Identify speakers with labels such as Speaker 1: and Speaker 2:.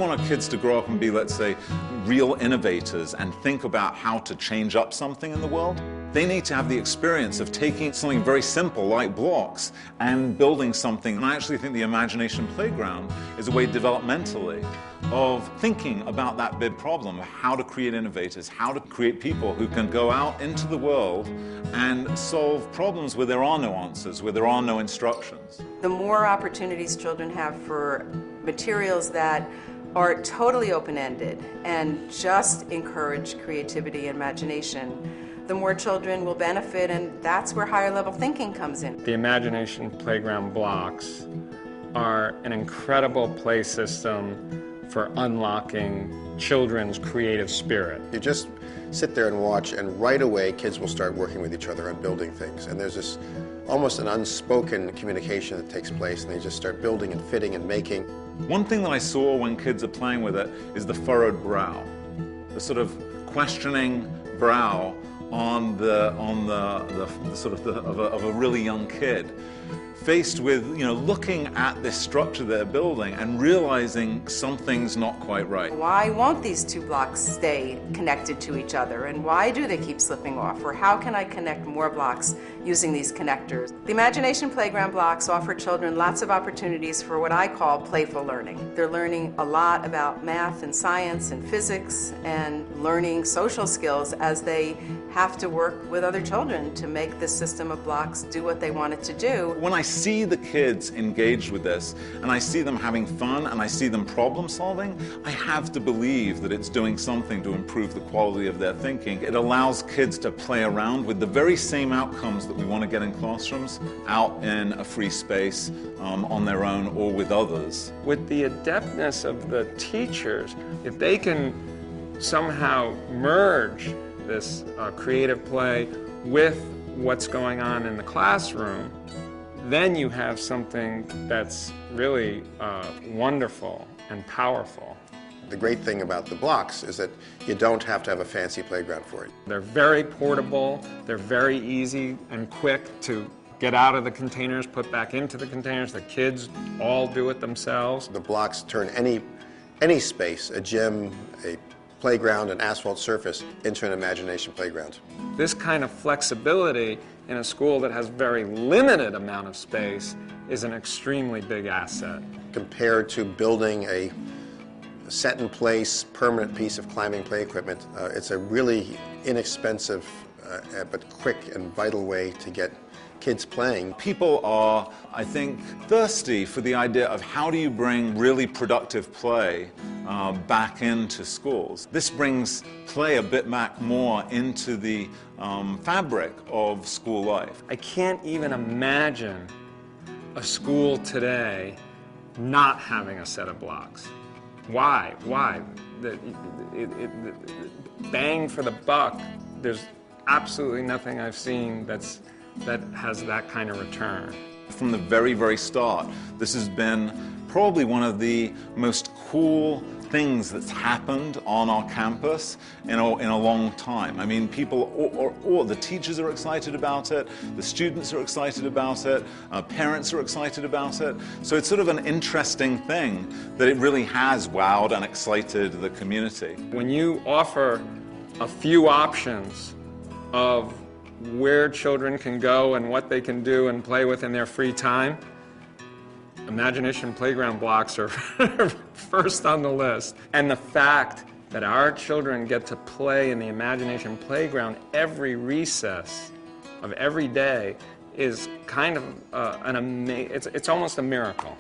Speaker 1: want our kids to grow up and be, let's say, real innovators and think about how to change up something in the world, they need to have the experience of taking something very simple like blocks and building something. And I actually think the imagination playground is a way developmentally of thinking about that big problem, how to create innovators, how to create people who can go out into the world and solve problems where there are no answers, where there are no instructions.
Speaker 2: The more opportunities children have for materials that are totally open-ended and just encourage creativity and imagination, the more children will benefit, and that's where higher level thinking comes in.
Speaker 3: The Imagination Playground blocks are an incredible play system for unlocking children's creative spirit.
Speaker 4: You just sit there and watch, and right away kids will start working with each other on building things. And there's this almost an unspoken communication that takes place, and they just start building and fitting and making.
Speaker 1: One thing that I saw when kids are playing with it is the furrowed brow, the sort of questioning brow on the sort of a really young kid, faced with, looking at this structure they're building and realizing something's not quite right.
Speaker 2: Why won't these two blocks stay connected to each other, and why do they keep slipping off? Or how can I connect more blocks using these connectors? The Imagination Playground blocks offer children lots of opportunities for what I call playful learning. They're learning a lot about math and science and physics and learning social skills as they have to work with other children to make this system of blocks do what they want it to do.
Speaker 1: When I see the kids engaged with this, and I see them having fun, and I see them problem solving, I have to believe that it's doing something to improve the quality of their thinking. It allows kids to play around with the very same outcomes that we want to get in classrooms, out in a free space, on their own or with others.
Speaker 3: With the adeptness of the teachers, if they can somehow merge this creative play with what's going on in the classroom, then you have something that's really wonderful and powerful.
Speaker 4: The great thing about the blocks is that you don't have to have a fancy playground for it.
Speaker 3: They're very portable, they're very easy and quick to get out of the containers, put back into the containers. The kids all do it themselves.
Speaker 4: The blocks turn any space, a gym, a playground, an asphalt surface, into an imagination playground.
Speaker 3: This kind of flexibility in a school that has very limited amount of space is an extremely big asset.
Speaker 4: Compared to building a set-in-place, permanent piece of climbing play equipment, it's a really inexpensive but quick and vital way to get kids playing.
Speaker 1: People are, I think, thirsty for the idea of how do you bring really productive play back into schools. This brings play a bit back more into the fabric of school life.
Speaker 3: I can't even imagine a school today not having a set of blocks. Why? Why? The bang for the buck, there's absolutely nothing I've seen that has that kind of return.
Speaker 1: From the very, very start, this has been probably one of the most cool things that's happened on our campus in a long time. I mean, the teachers are excited about it, the students are excited about it, parents are excited about it. So it's sort of an interesting thing that it really has wowed and excited the community.
Speaker 3: When you offer a few options of where children can go and what they can do and play with in their free time, Imagination Playground blocks are first on the list. And the fact that our children get to play in the Imagination Playground every recess of every day is kind of it's almost a miracle.